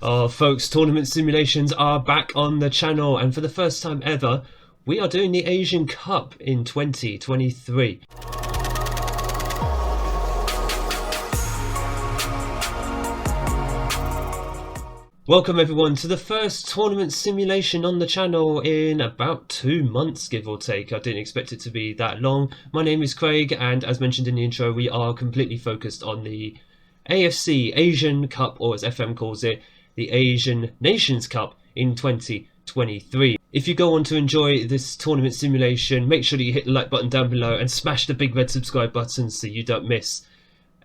Oh, folks, tournament simulations are back on the channel, and for the first time ever, we are doing the Asian Cup in 2023. Welcome everyone to the first tournament simulation on the channel in about 2 months, give or take. I didn't expect it to be that long. My name is Craig, and as mentioned in the intro, we are completely focused on the AFC Asian Cup, or as FM calls it, the Asian Nations Cup in 2023. If you go on to enjoy this tournament simulation, make sure that you hit the like button down below and smash the big red subscribe button so you don't miss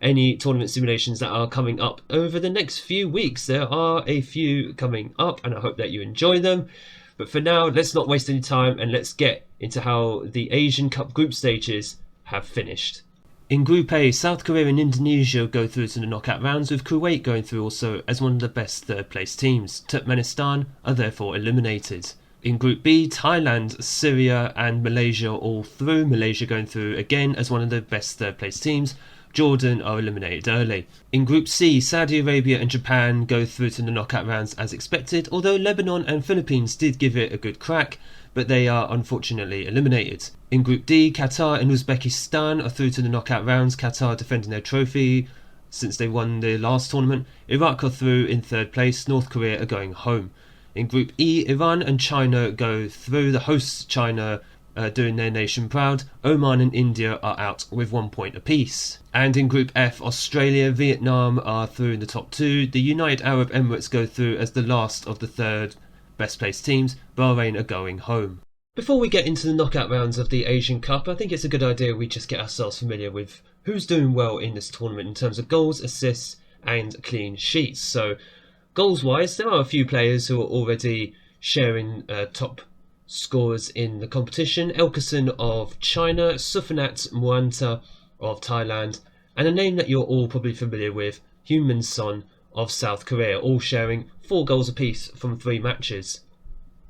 any tournament simulations that are coming up over the next few weeks. There are a few coming up and I hope that you enjoy them. But for now, let's not waste any time and let's get into how the Asian Cup group stages have finished. In Group A, South Korea and Indonesia go through to the knockout rounds, with Kuwait going through also as one of the best third place teams. Turkmenistan are therefore eliminated. In Group B, Thailand, Syria and Malaysia all through, Malaysia going through again as one of the best third place teams. Jordan are eliminated early. In Group C, Saudi Arabia and Japan go through to the knockout rounds as expected, although Lebanon and Philippines did give it a good crack, but they are unfortunately eliminated. In Group D, Qatar and Uzbekistan are through to the knockout rounds, Qatar defending their trophy since they won the last tournament. Iraq are through in third place, North Korea are going home. In Group E, Iran and China go through, the hosts China doing their nation proud. Oman and India are out with 1 point apiece. And in Group F, Australia, Vietnam are through in the top two. The United Arab Emirates go through as the last of the third best placed teams. Bahrain are going home. Before we get into the knockout rounds of the Asian Cup, I think it's a good idea we just get ourselves familiar with who's doing well in this tournament in terms of goals, assists and clean sheets. So goals wise, there are a few players who are already sharing top scorers in the competition. Elkerson of China, Sufanat Muanta of Thailand, and a name that you're all probably familiar with, Heung-min Son of South Korea, all sharing 4 goals apiece from 3 matches.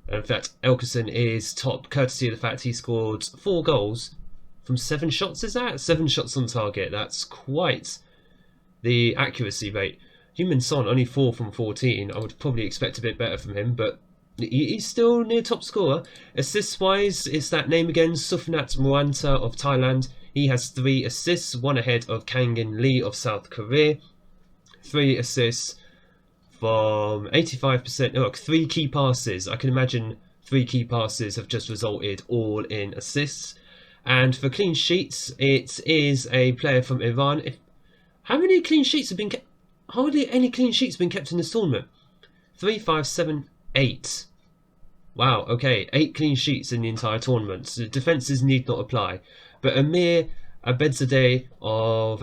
And in fact, Elkerson is top courtesy of the fact he scored 4 goals from 7 shots, is that? 7 shots on target, that's quite the accuracy rate. Heung-min Son only 4 from 14, I would probably expect a bit better from him, but he's still near top scorer. Assists wise, it's that name again, Sufanat Muanta of Thailand. He has 3 assists, 1 ahead of Kangin Lee of South Korea. 3 assists from 85%, look, 3 key passes. I can imagine 3 key passes have just resulted all in assists. And for clean sheets, it is a player from Iran. How many clean sheets have been kept? Hardly any clean sheets have been kept in this tournament. 3, 5, 7, 8. Wow, okay, 8 clean sheets in the entire tournament. So defences need not apply. But Amir Abedzadeh of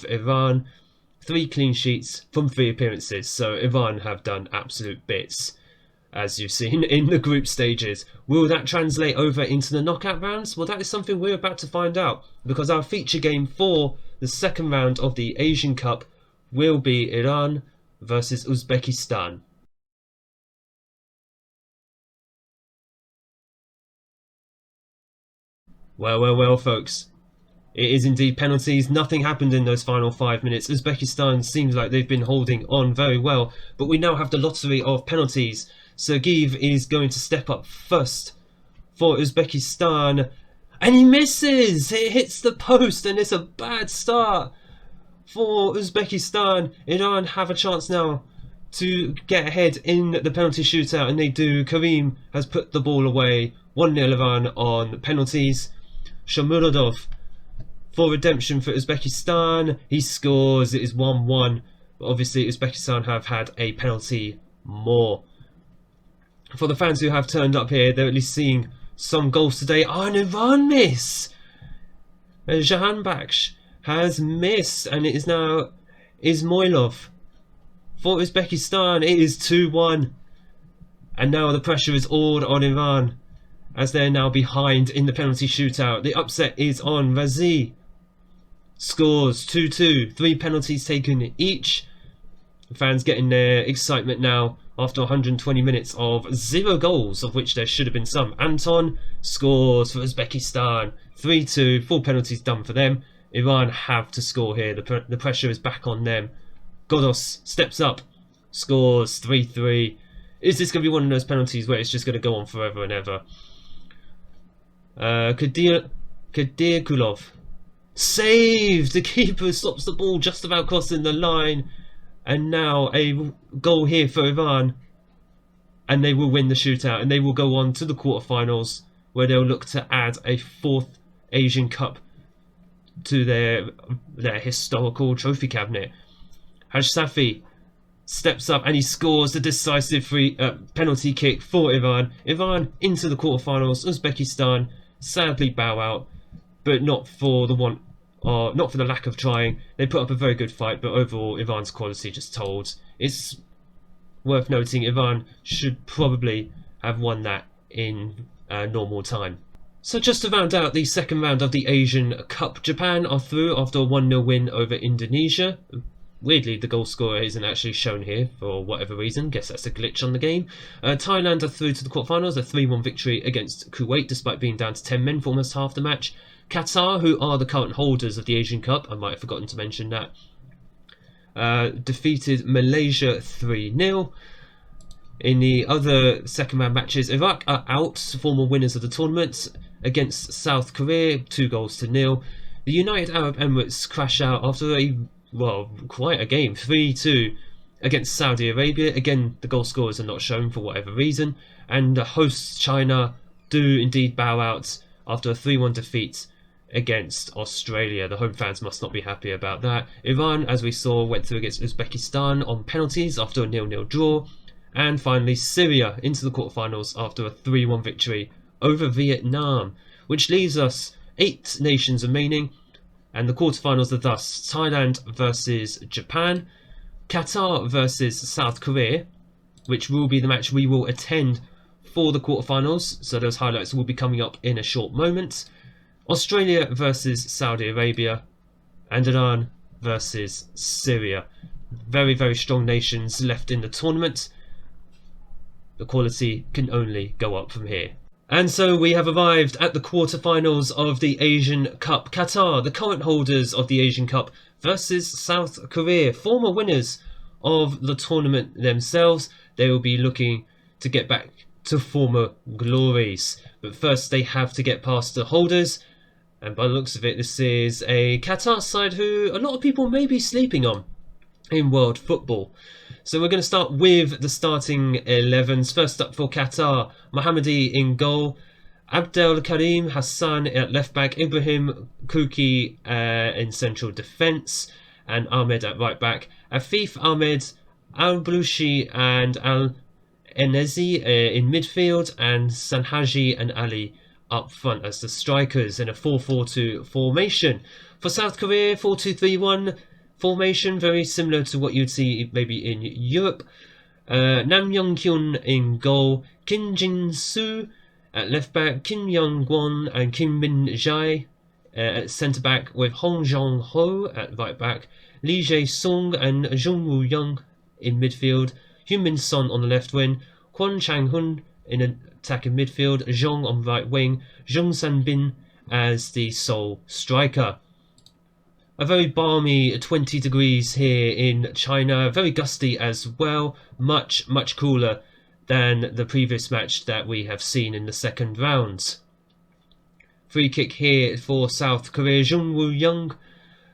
Iran, 3 clean sheets from 3 appearances. So Iran have done absolute bits, as you've seen in the group stages. Will that translate over into the knockout rounds? Well, that is something we're about to find out, because our feature game for the second round of the Asian Cup will be Iran versus Uzbekistan. Well, folks. It is indeed penalties. Nothing happened in those final 5 minutes. Uzbekistan seems like they've been holding on very well, but we now have the lottery of penalties. Sergeyev is going to step up first for Uzbekistan, and he misses! It hits the post, and it's a bad start for Uzbekistan. Iran have a chance now to get ahead in the penalty shootout, and they do. Karim has put the ball away. 1-0 Iran on penalties. Shomurodov for redemption for Uzbekistan. He scores. It is 1-1. But obviously Uzbekistan have had a penalty more. For the fans who have turned up here, they're at least seeing some goals today. Oh, an Iran miss! Jahanbakhsh has missed, and it is now Ismoilov for Uzbekistan. It is 2-1. And now the pressure is all on Iran, as they're now behind in the penalty shootout. The upset is on. Razi scores 2-2. 3 penalties taken each. The fans getting their excitement now after 120 minutes of 0 goals, of which there should have been some. Anton scores for Uzbekistan. 3-2. 4 penalties done for them. Iran have to score here. The pressure is back on them. Godos steps up scores 3-3. Is this going to be one of those penalties where it's just going to go on forever and ever? Kadirkulov saved! The keeper stops the ball just about crossing the line. And now a goal here for Iran. And they will win the shootout. And they will go on to the quarterfinals, where they'll look to add a 4th Asian Cup to their historical trophy cabinet. Haj Safi steps up and he scores the decisive penalty kick for Iran. Iran into the quarterfinals. Uzbekistan sadly bow out, but not for the lack of trying. They put up a very good fight, but overall Iran's quality just told. It's worth noting Iran should probably have won that in normal time. So just to round out the second round of the Asian Cup, Japan are through after a 1-0 win over Indonesia. Weirdly, the goal scorer isn't actually shown here for whatever reason. Guess that's a glitch on the game. Thailand are through to the quarterfinals, a 3-1 victory against Kuwait despite being down to 10 men for almost half the match. Qatar, who are the current holders of the Asian Cup, I might have forgotten to mention that, defeated Malaysia 3-0. In the other second round matches, Iraq are out, former winners of the tournament, against South Korea, 2-0. The United Arab Emirates crash out after quite a game, 3-2 against Saudi Arabia. Again, the goal scorers are not shown for whatever reason. And the hosts China do indeed bow out after a 3-1 defeat against Australia. The home fans must not be happy about that. Iran, as we saw, went through against Uzbekistan on penalties after a 0-0 draw. And finally, Syria into the quarterfinals after a 3-1 victory over Vietnam, which leaves us 8 nations remaining. And the quarterfinals are thus Thailand versus Japan, Qatar versus South Korea, which will be the match we will attend for the quarterfinals. So those highlights will be coming up in a short moment. Australia versus Saudi Arabia, and Iran versus Syria. Very, very strong nations left in the tournament. The quality can only go up from here. And so we have arrived at the quarterfinals of the Asian Cup. Qatar, the current holders of the Asian Cup, versus South Korea, former winners of the tournament themselves. They will be looking to get back to former glories. But first they have to get past the holders. And by the looks of it, this is a Qatar side who a lot of people may be sleeping on in world football. So we're going to start with the starting 11s. First up for Qatar, Mohammadi in goal, Abdel Karim Hassan at left back, Ibrahim Kuki in central defence, and Ahmed at right back. Afif Ahmed, Al Blushi and Al Enezi in midfield, and Sanhaji and Ali up front as the strikers in a 4-4-2 formation. For South Korea, 4-2-3-1 formation, very similar to what you'd see maybe in Europe. Nam Young-kyun in goal, Kim Jin-soo at left back, Kim Young-gwon and Kim Min-jae at centre back, with Hong Jong-ho at right back, Lee Jae-sung and Jung Woo-young in midfield, Hyun Min-son on the left wing, Kwon Chang-hun in attacking midfield, Zhong on right wing, Jung San-bin as the sole striker. A very balmy 20 degrees here in China, very gusty as well, much cooler than the previous match that we have seen in the second round. Free kick here for South Korea, Jung Woo-young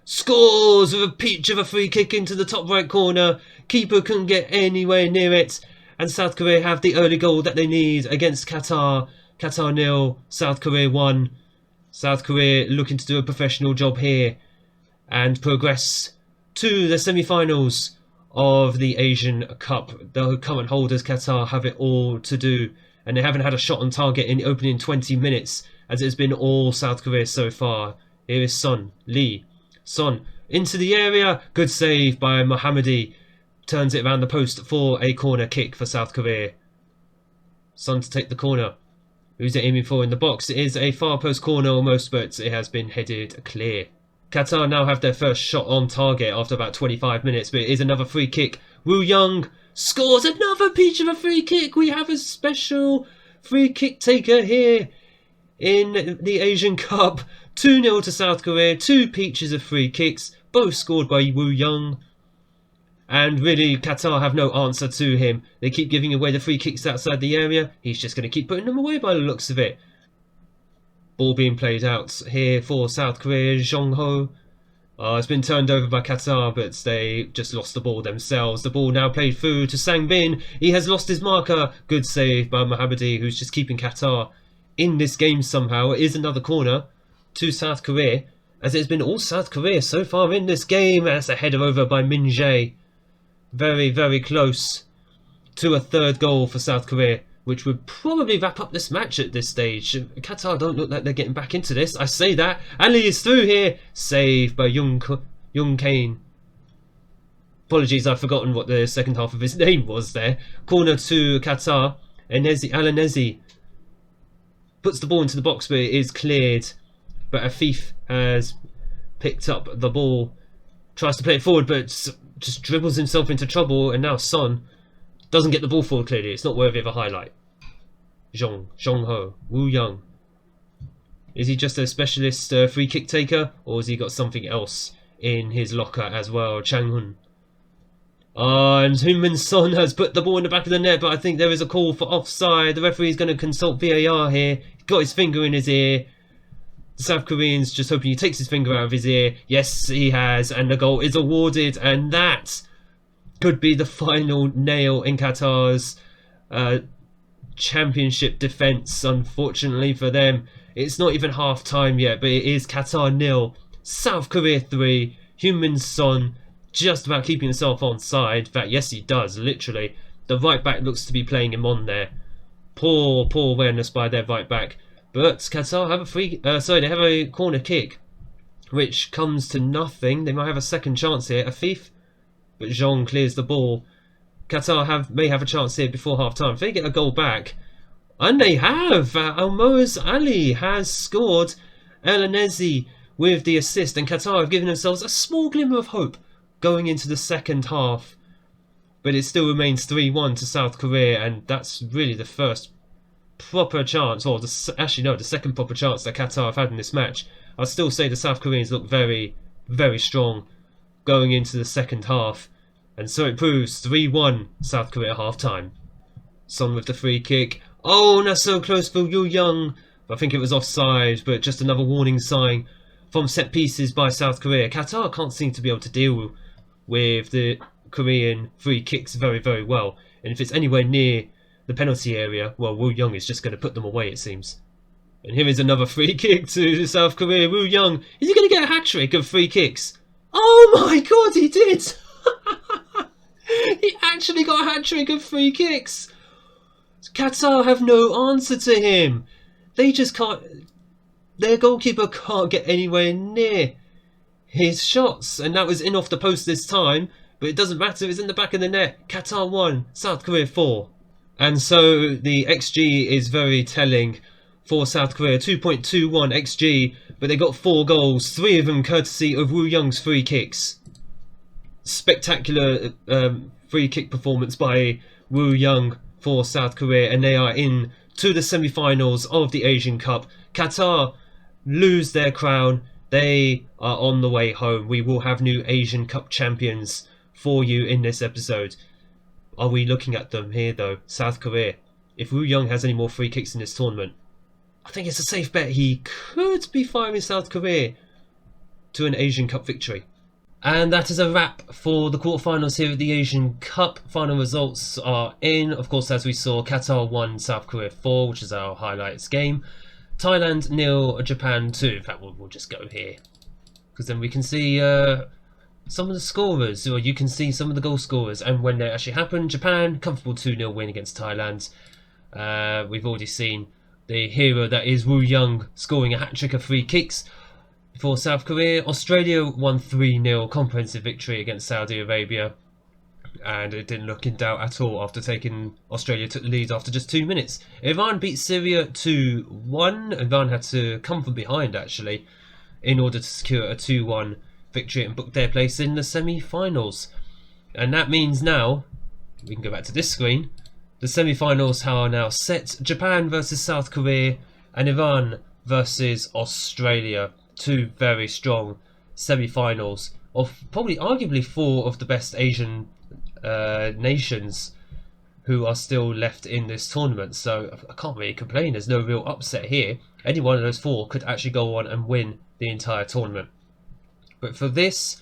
scores with a peach of a free kick into the top right corner. Keeper couldn't get anywhere near it, and South Korea have the early goal that they need against Qatar. Qatar 0, South Korea 1. South Korea looking to do a professional job here and progress to the semi-finals of the Asian Cup. The current holders, Qatar, have it all to do, and they haven't had a shot on target in the opening 20 minutes, as it has been all South Korea so far. Here is Son, Lee. Son into the area, good save by Mohammadi. Turns it around the post for a corner kick for South Korea. Son to take the corner. Who's it aiming for in the box? It is a far post corner almost, but it has been headed clear. Qatar now have their first shot on target after about 25 minutes, but it is another free kick. Woo Young scores another peach of a free kick. We have a special free kick taker here in the Asian Cup. 2-0 to South Korea, 2 peaches of free kicks, both scored by Woo Young. And really, Qatar have no answer to him. They keep giving away the free kicks outside the area. He's just going to keep putting them away by the looks of it. Ball being played out here for South Korea. Jong Ho. It's been turned over by Qatar, but they just lost the ball themselves. The ball now played through to Sang Bin. He has lost his marker. Good save by Mohammadi, who's just keeping Qatar in this game somehow. It is another corner to South Korea, as it's been all South Korea so far in this game. That's a header over by Min Jae. Very, very close to a third goal for South Korea, which would probably wrap up this match at this stage. Qatar don't look like they're getting back into this. I say that. Ali is through here. Saved by Young Kane. Apologies, I've forgotten what the second half of his name was there. Corner to Qatar. Alanezi puts the ball into the box, but it is cleared. But Afif has picked up the ball. Tries to play it forward, but just dribbles himself into trouble. And now Son doesn't get the ball forward clearly. It's not worthy of a highlight. Jong Ho, Woo Young. Is he just a specialist free kick taker, or has he got something else in his locker as well? Chang Hun. And Heung-min Son has put the ball in the back of the net, but I think there is a call for offside. The referee is going to consult VAR here. He's got his finger in his ear. The South Korean's just hoping he takes his finger out of his ear. Yes, he has, and the goal is awarded, and that could be the final nail in Qatar's championship defence. Unfortunately for them, it's not even half time yet, but it is Qatar 0, South Korea 3. Heung-min Son just about keeping himself on side. In fact, yes, he does, literally. The right back looks to be playing him on there. Poor awareness by their right back. But Qatar have they have a corner kick, which comes to nothing. They might have a second chance here. Afif, but Jean clears the ball. Qatar may have a chance here before half time. If they get a goal back, and they have, Almoz Ali has scored. Elanezi with the assist, and Qatar have given themselves a small glimmer of hope going into the second half. But it still remains 3-1 to South Korea, and that's really the first proper chance, or the second proper chance that Qatar have had in this match. I'd still say the South Koreans look very, very strong going into the second half. And so it proves 3-1 South Korea half time. Son with the free kick. Oh, that's so close for Yu Young. I think it was offside, but just another warning sign from set pieces by South Korea. Qatar can't seem to be able to deal with the Korean free kicks very, very well. And if it's anywhere near the penalty area, well, Woo Young is just going to put them away, it seems. And here is another free kick to South Korea. Woo Young, is he going to get a hat-trick of free kicks? Oh my god, he did! He actually got a hat-trick of free kicks. Qatar have no answer to him. They just can't... Their goalkeeper can't get anywhere near his shots. And that was in off the post this time. But it doesn't matter, it's in the back of the net. Qatar 1, South Korea 4. And so the XG is very telling for South Korea. 2.21 XG. But they got 4 goals. 3 of them courtesy of Woo Young's free kicks. Spectacular free kick performance by Woo Young for South Korea, and they are in to the semi-finals of the Asian Cup. Qatar lose their crown. They are on the way home. We will have new Asian Cup champions for you in this episode. Are we looking at them here though? South Korea. If Woo Young has any more free kicks in this tournament, I think it's a safe bet he could be firing South Korea to an Asian Cup victory. And that is a wrap for the quarterfinals here at the Asian Cup. Final results are in. Of course, as we saw, Qatar 1, South Korea 4, which is our highlights game. Thailand 0, Japan 2. In fact, we'll just go here, because then we can see some of the scorers, or you can see some of the goal scorers, and when they actually happened. Japan, comfortable 2-0 win against Thailand. We've already seen the hero that is Woo Young scoring a hat-trick of free kicks. For South Korea, Australia won 3-0, comprehensive victory against Saudi Arabia, and it didn't look in doubt at all after Australia took the lead after just 2 minutes. Iran beat Syria 2-1. Iran had to come from behind actually in order to secure a 2-1 victory and book their place in the semi-finals. And that means now, we can go back to this screen, the semi-finals are now set. Japan versus South Korea and Iran versus Australia. 2 very strong semi-finals of probably arguably 4 of the best Asian nations who are still left in this tournament, so I can't really complain. There's no real upset here. Any one of those four could actually go on and win the entire tournament. But for this,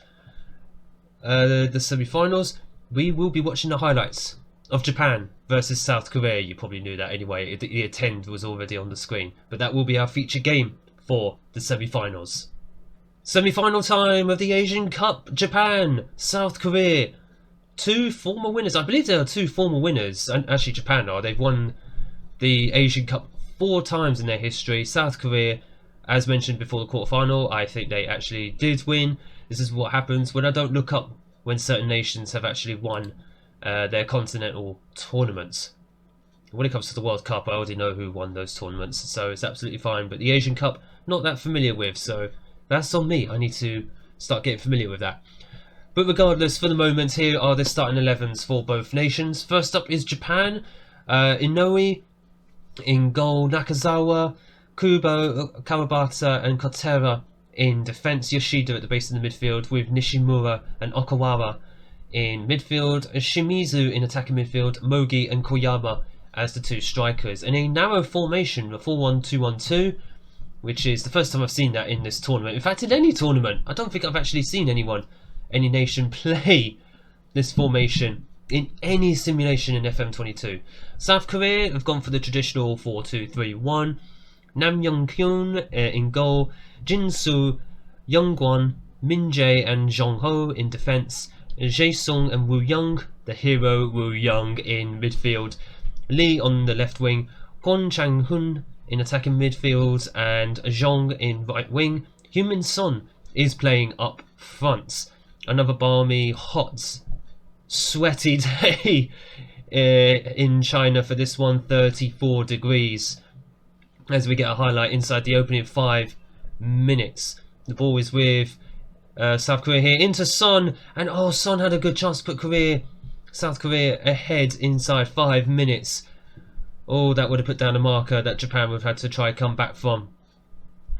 the semi-finals, we will be watching the highlights of Japan versus South Korea. You probably knew that anyway. The attend was already on the screen, but that will be our feature game for the semi-finals. Semi-final time of the Asian Cup. Japan, South Korea. Two former winners. I believe there are two former winners, and actually Japan are. They've won the Asian Cup 4 times in their history. South Korea, as mentioned before the quarterfinal, I think they actually did win. This is what happens when I don't look up when certain nations have actually won their continental tournaments. When it comes to the World Cup, I already know who won those tournaments, so it's absolutely fine. But the Asian Cup, not that familiar with, so that's on me. I need to start getting familiar with that. But regardless, for the moment, here are the starting 11s for both nations. First up is Japan. Inoue in goal, Nakazawa, Kubo, Kawabata and Kotera in defence. Yoshida at the base of the midfield with Nishimura and Okawara in midfield. Shimizu in attacking midfield, Mogi and Koyama as the two strikers. In a narrow formation, the 4-1-2-1-2, which is the first time I've seen that in this tournament. In fact, in any tournament, I don't think I've actually seen any nation play this formation in any simulation in FM22. South Korea have gone for the traditional 4-2-3-1. Nam Young-kyun in goal, Jin-soo, Young-gwon, Min-jae and Jong-ho in defence, Jae-sung and Woo-young, the hero Woo-young in midfield, Lee on the left wing, Kwon Chang-hun in attacking midfield and Jong in right wing. Heung-min Son is playing up front. Another balmy, hot, sweaty day in China for this one, 34 degrees. As we get a highlight inside the opening 5 minutes. The ball is with South Korea here into Son, and Son had a good chance to put South Korea ahead inside 5 minutes. That would have put down a marker that Japan would have had to try and come back from.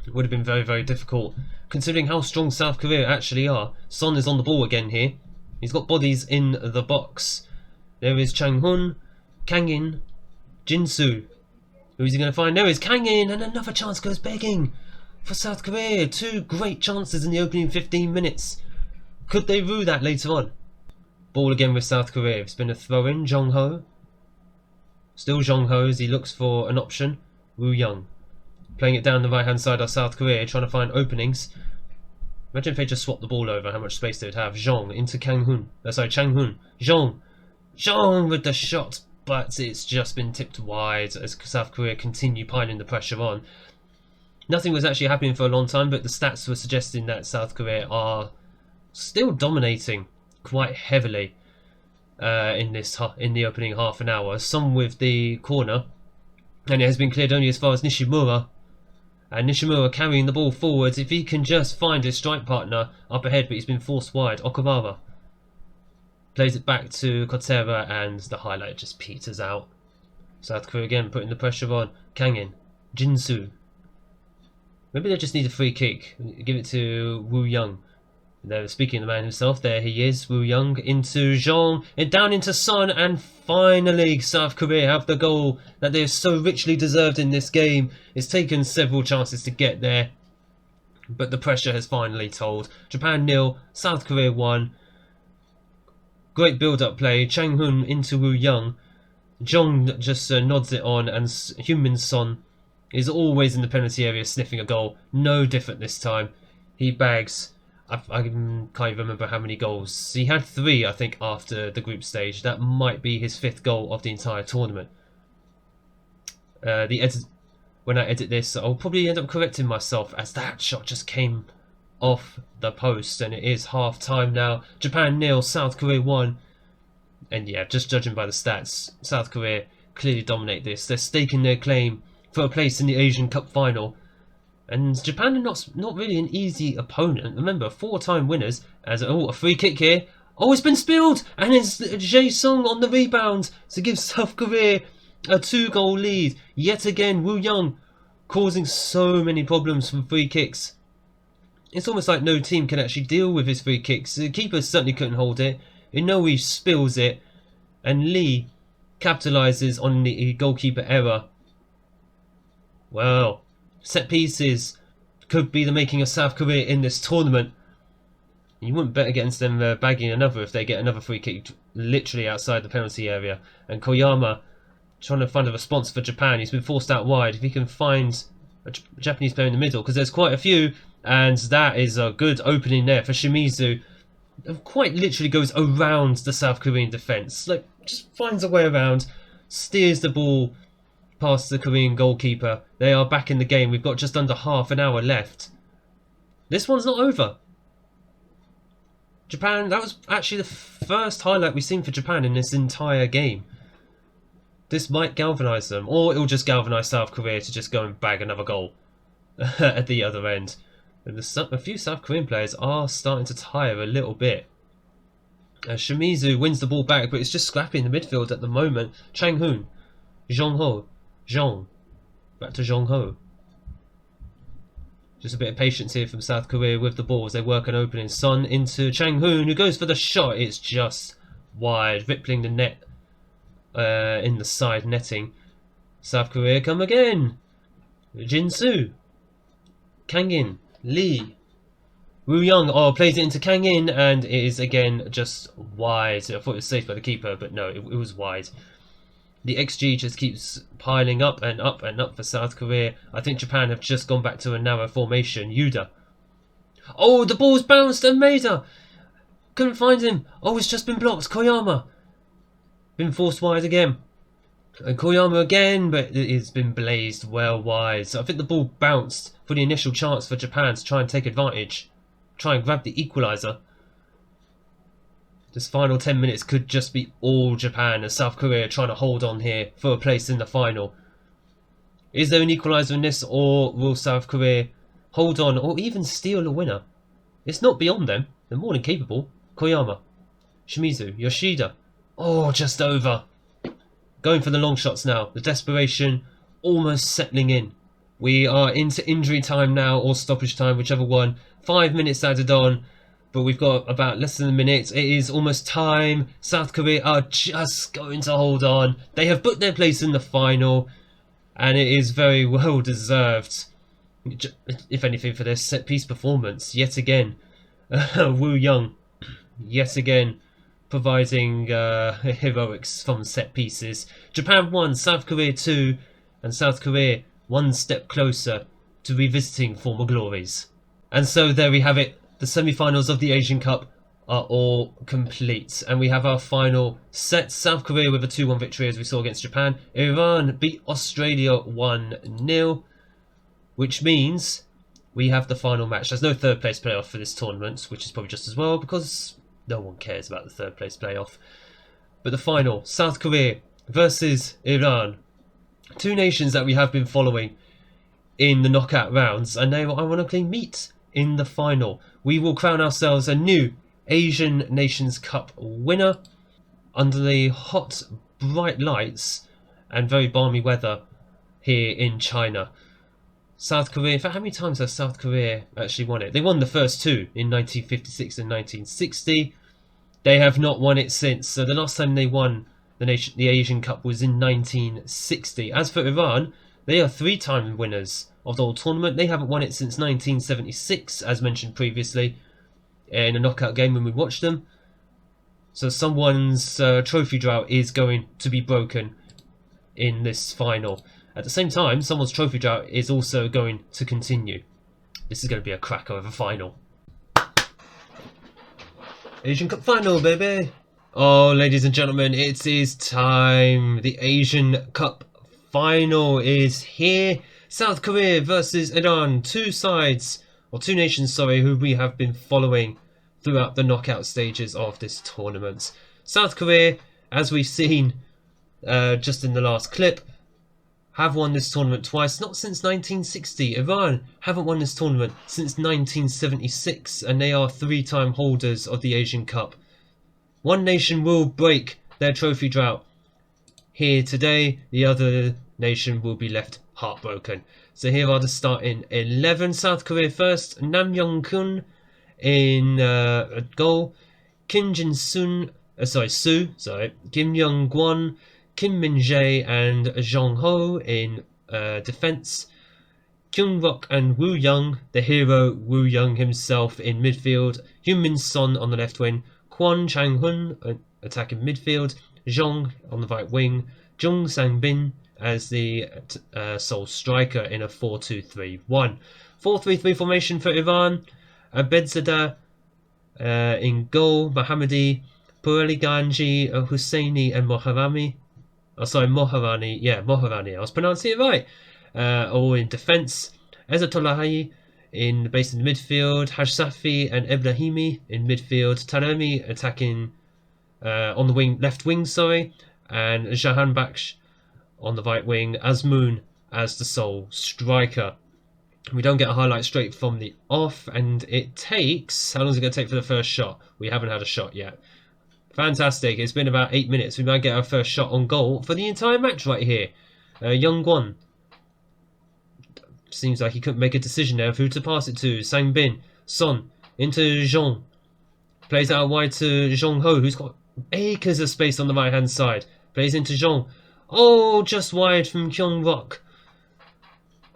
It would have been very, very difficult, considering how strong South Korea actually are. Son is on the ball again here. He's got bodies in the box. There is Chang-hun, Kang-in, Jin-soo. Who's he going to find? There is Kang-in, and another chance goes begging for South Korea. 2 great chances in the opening 15 minutes. Could they rue that later on? Ball again with South Korea. It's been a throw-in. Jong-ho. Still Jong-ho as he looks for an option. Woo-young. Playing it down the right hand side of South Korea, trying to find openings. Imagine if they just swapped the ball over, how much space they would have. Jong into Chang-hun. Jong with the shot, but it's just been tipped wide as South Korea continue piling the pressure on. Nothing was actually happening for a long time, but the stats were suggesting that South Korea are still dominating quite heavily in the opening half an hour. Some with the corner, and it has been cleared only as far as Nishimura. And Nishimura carrying the ball forwards. If he can just find his strike partner up ahead, but he's been forced wide. Okawara plays it back to Kotera, and the highlight just peters out. South Korea again putting the pressure on. Kang-in, Jin-soo. Maybe they just need a free kick. Give it to Woo-young. Speaking of the man himself, there he is, Woo-young into Jong, and down into Son, and finally South Korea have the goal that they have so richly deserved in this game. It's taken several chances to get there, but the pressure has finally told. Japan 0, South Korea 1. Great build-up play, Chang-hun into Woo-young. Jong just nods it on, and Heung-min Son is always in the penalty area sniffing a goal. No different this time. He bags. I can't even remember how many goals. He had 3, I think, after the group stage. That might be his 5th goal of the entire tournament. When I edit this, I'll probably end up correcting myself, as that shot just came off the post, and it is half time now. Japan 0, South Korea 1. And yeah, just judging by the stats, South Korea clearly dominate this. They're staking their claim for a place in the Asian Cup final. And Japan are not really an easy opponent. Remember, 4-time winners. As a free kick here. It's been spilled, and it's Jae-sung on the rebound to give South Korea a 2-goal lead. Yet again, Woo-young causing so many problems from free kicks. It's almost like no team can actually deal with his free kicks. The keeper certainly couldn't hold it. Inoue spills it, and Lee capitalizes on the goalkeeper error. Well, set pieces could be the making of South Korea in this tournament. You wouldn't bet against them bagging another if they get another free kick literally outside the penalty area. And Koyama trying to find a response for Japan. He's been forced out wide. If he can find a Japanese player in the middle, because there's quite a few, and that is a good opening there for Shimizu. Quite literally goes around the South Korean defence. Like, just finds a way around, steers the ball past the Korean goalkeeper. They are back in the game. We've got just under half an hour left. This one's not over. Japan, that was actually the first highlight we've seen for Japan in this entire game. This might galvanise them, or it'll just galvanise South Korea to just go and bag another goal at the other end. And a few South Korean players are starting to tire a little bit. Shimizu wins the ball back, but it's just scrappy in the midfield at the moment. Chang-hoon, Jong-ho, Jong, back to Jong-ho. Just a bit of patience here from South Korea with the ball as they work an opening. Son into Chang-hoon, who goes for the shot. It's just wide, rippling the net in the side netting. South Korea come again. Jin-soo, Kang-in, Lee, Woo-young plays it into Kang-in, and it is again just wide. I thought it was safe by the keeper, but no, it was wide. The XG just keeps piling up and up and up for South Korea. I think Japan have just gone back to a narrow formation. Yuda. Oh, the ball's bounced and Maeda. Couldn't find him. Oh, it's just been blocked. Koyama. Been forced wide again. And Koyama again, but it's been blazed well wide. So I think the ball bounced for the initial chance for Japan to try and take advantage. Try and grab the equaliser. This final 10 minutes could just be all Japan, as South Korea trying to hold on here for a place in the final. Is there an equaliser in this, or will South Korea hold on or even steal a winner? It's not beyond them. They're more than capable. Koyama. Shimizu. Yoshida. Oh, just over. Going for the long shots now. The desperation almost settling in. We are into injury time now, or stoppage time, whichever one. 5 minutes added on. But we've got about less than a minute. It is almost time. South Korea are just going to hold on. They have booked their place in the final. And it is very well deserved. If anything, for their set-piece performance. Yet again. Woo-young. Yet again. Providing heroics from set pieces. Japan 1, South Korea 2. And South Korea one step closer to revisiting former glories. And so there we have it. The semi-finals of the Asian Cup are all complete, and we have our final set. South Korea with a 2-1 victory, as we saw against Japan. Iran beat Australia 1-0, which means we have the final match. There's no third place playoff for this tournament, which is probably just as well, because no one cares about the third place playoff. But the final, South Korea versus Iran. Two nations that we have been following in the knockout rounds, and they will ironically meet in the final. We will crown ourselves a new Asian Nations Cup winner under the hot, bright lights and very balmy weather here in China. South Korea, in fact, how many times has South Korea actually won it? They won the first two in 1956 and 1960. They have not won it since. So the last time they won the Asian Cup was in 1960. As for Iran, they are 3-time winners of the whole tournament. They haven't won it since 1976, as mentioned previously in a knockout game when we watched them. So someone's trophy drought is going to be broken in this final. At the same time, someone's trophy drought is also going to continue. This is going to be a cracker of a final. Asian Cup final, baby! Oh, ladies and gentlemen, it is time. The Asian Cup final is here. South Korea versus Iran. Two nations, who we have been following throughout the knockout stages of this tournament. South Korea, as we've seen just in the last clip, have won this tournament twice, not since 1960. Iran haven't won this tournament since 1976, and they are 3-time holders of the Asian Cup. One nation will break their trophy drought here today. The other nation will be left heartbroken. So here are the starting 11. South Korea first. Nam Yong-kun in a goal. Kim Jin-sun, Kim Young-gwon, Kim Min-jae and Jong Ho in defence. Kyung-wook and Woo Young, the hero Woo Young himself in midfield. Hyun-min Son on the left wing. Kwon Chang-hun attacking midfield. Jong on the right wing. Jung Sang-bin as the sole striker in a 4-2-3-1. 4-3-3 formation for Iran. Abedzadeh in goal. Mohammadi, Puraliganji, Husseini and Moharami. Moharani. Yeah, Moharani. I was pronouncing it right. All in defence. Ezatolahi based in the midfield. Hajsafi and Ebrahimi in midfield. Taremi attacking on the left wing, and Jahan Baksh on the right wing. Azmoun as the sole striker. We don't get a highlight straight from the off, and it takes... How long is it going to take for the first shot? We haven't had a shot yet. Fantastic. It's been about 8 minutes. We might get our first shot on goal for the entire match right here. Young-gwon. Seems like he couldn't make a decision there of who to pass it to. Sang-bin. Son. Into Zhong. Plays out wide to Jong Ho, who's got acres of space on the right-hand side. Plays into Zhong. Oh, just wide from Kyung-wook,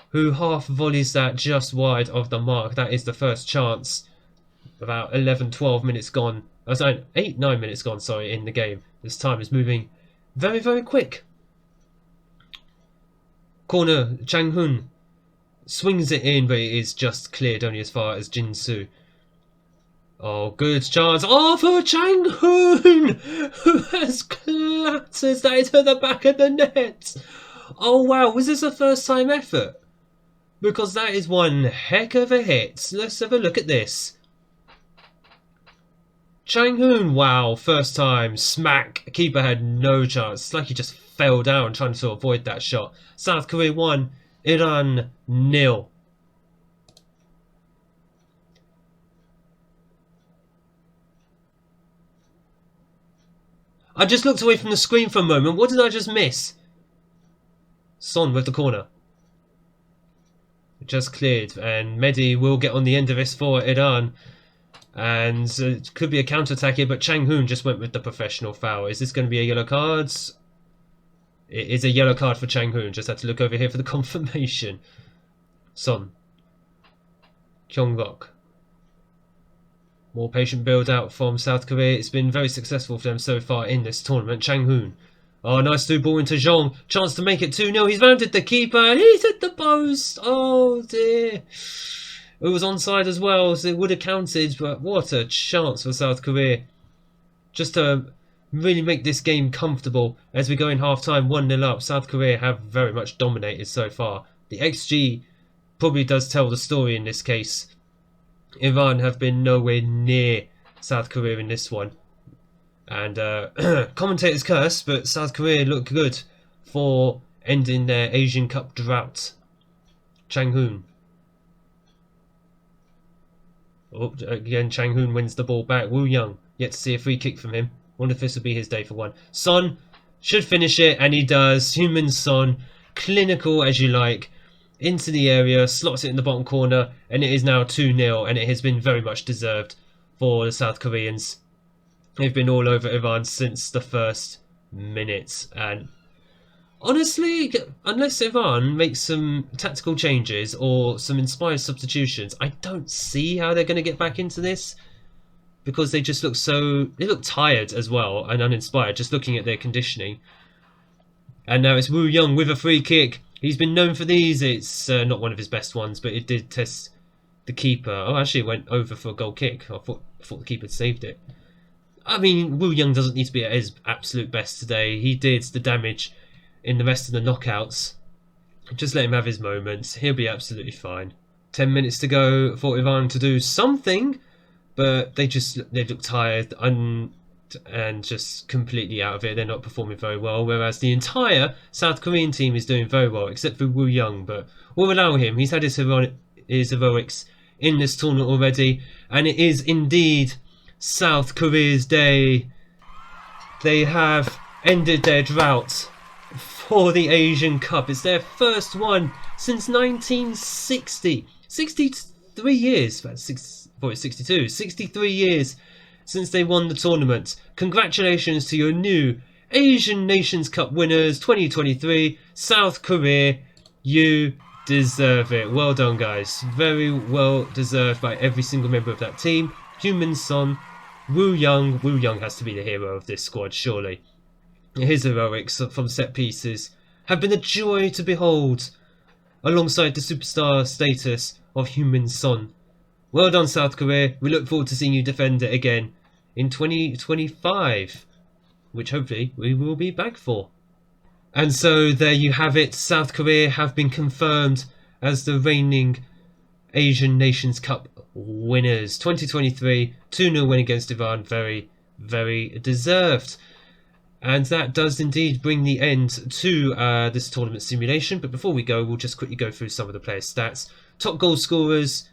who half volleys that just wide of the mark. That is the first chance. About 11-12 minutes gone. 8-9 minutes gone, in the game. This time is moving very, very quick. Corner, Chang-hun swings it in, but it is just cleared only as far as Jin-soo. Oh, good chance. Oh, for Chang-hun, who has clattered that into the back of the net. Oh, wow. Was this a first-time effort? Because that is one heck of a hit. Let's have a look at this. Chang-hun, wow, first time, smack. Keeper had no chance. It's like he just fell down trying to avoid that shot. South Korea 1, Iran 0. I just looked away from the screen for a moment. What did I just miss? Son with the corner. Just cleared, and Mehdi will get on the end of this for Iran. And it could be a counter-attack here, but Chang-hun just went with the professional foul. Is this going to be a yellow card? It is a yellow card for Chang-hun. Just had to look over here for the confirmation. Son. Kyung-wook. More patient build-out from South Korea. It's been very successful for them so far in this tournament. Chang-hun. Oh, nice through ball into Zhong. Chance to make it 2-0. He's rounded the keeper and he's hit the post. Oh, dear. It was onside as well, so it would have counted, but what a chance for South Korea. Just to really make this game comfortable as we go in half-time 1-0 up. South Korea have very much dominated so far. The XG probably does tell the story in this case. Iran have been nowhere near South Korea in this one. And commentators curse, but South Korea look good for ending their Asian Cup drought. Chang-hun. Oh, again, Chang-hun wins the ball back. Woo Young, yet to see a free kick from him. Wonder if this will be his day for one. Son should finish it, and he does. Hyun-min Son, clinical as you like, into the area, slots it in the bottom corner, and it is now 2-0, and it has been very much deserved for the South Koreans. They've been all over Iran since the first minute, and honestly, unless Iran makes some tactical changes or some inspired substitutions, I don't see how they're going to get back into this, because they just look they look tired as well and uninspired just looking at their conditioning. And now it's Woo Young with a free kick. He's been known for these. It's not one of his best ones, but it did test the keeper. Oh, actually it went over for a goal kick. I thought the keeper had saved it. I mean, Woo Young doesn't need to be at his absolute best today. He did the damage in the rest of the knockouts. Just let him have his moments. He'll be absolutely fine. 10 minutes to go for Iran to do something, but they look tired and just completely out of it. They're not performing very well, whereas the entire South Korean team is doing very well, except for Woo Young, but we'll allow him. He's had his heroics in this tournament already, and it is indeed South Korea's day. They have ended their drought for the Asian Cup. It's their first one since 1960. 63 years. 62. 63 years since they won the tournament. Congratulations to your new Asian Nations Cup winners 2023, South Korea. You deserve it. Well done, guys. Very well deserved by every single member of that team. Heung-min Son, Woo Young. Woo Young has to be the hero of this squad, surely. His heroics from set pieces have been a joy to behold, alongside the superstar status of Heung-min Son. Well done, South Korea. We look forward to seeing you defend it again in 2025, which hopefully we will be back for. And so there you have it. South Korea have been confirmed as the reigning Asian Nations Cup winners. 2023 2-0 win against Iran. Very, very deserved. And that does indeed bring the end to this tournament simulation. But before we go, we'll just quickly go through some of the players' stats. Top goal scorers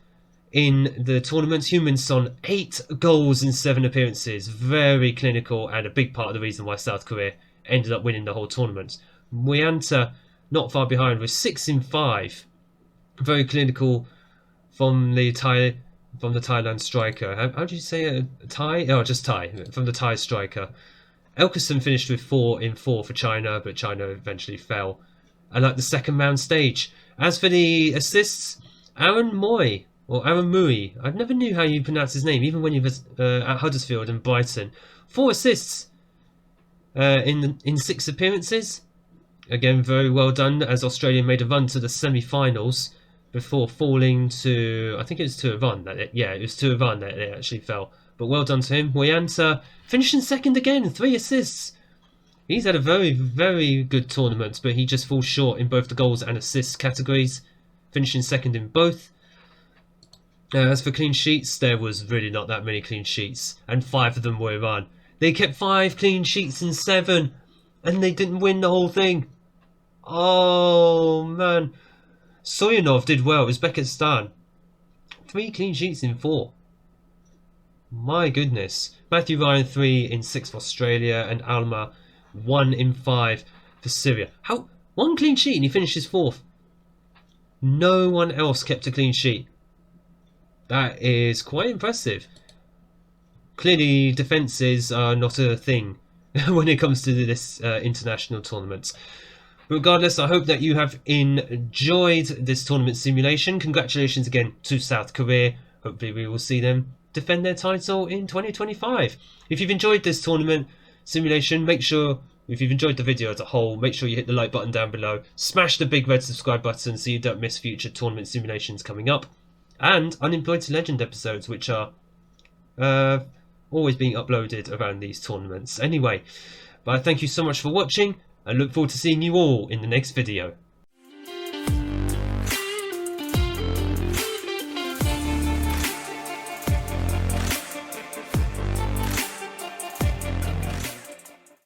in the tournament: Heung-min Son, 8 goals in 7 appearances. Very clinical and a big part of the reason why South Korea ended up winning the whole tournament. Muanta, not far behind, with 6 in 5. Very clinical from the Thailand striker. How do you say it? Thai? Oh, just Thai. From the Thai striker. Elkerson finished with 4 in 4 for China, but China eventually fell. I like the second round stage. As for the assists, Aaron Mui. I never knew how you pronounce his name, even when he was at Huddersfield and Brighton. 4 assists in 6 appearances. Again, very well done, as Australia made a run to the semi-finals before falling to, I think it was to Iran. It was to Iran that it actually fell. But well done to him. Muanta finishing second again, 3 assists. He's had a very, very good tournament, but he just falls short in both the goals and assists categories, finishing second in both. As for clean sheets, there was really not that many clean sheets, and 5 of them were Iran. They kept 5 clean sheets in 7, and they didn't win the whole thing. Oh man. Soyunov did well. Uzbekistan, 3 clean sheets in 4. My goodness. Matthew Ryan, 3 in 6 for Australia, and Alma, 1 in 5 for Syria. How? 1 clean sheet and he finishes 4th. No one else kept a clean sheet. That is quite impressive. Clearly, defences are not a thing when it comes to this international tournament. Regardless, I hope that you have enjoyed this tournament simulation. Congratulations again to South Korea. Hopefully we will see them defend their title in 2025. If you've enjoyed this tournament simulation, make sure, if you've enjoyed the video as a whole, make sure you hit the like button down below. Smash the big red subscribe button so you don't miss future tournament simulations coming up. And Unemployed to Legend episodes, which are always being uploaded around these tournaments. Anyway, but thank you so much for watching. I look forward to seeing you all in the next video.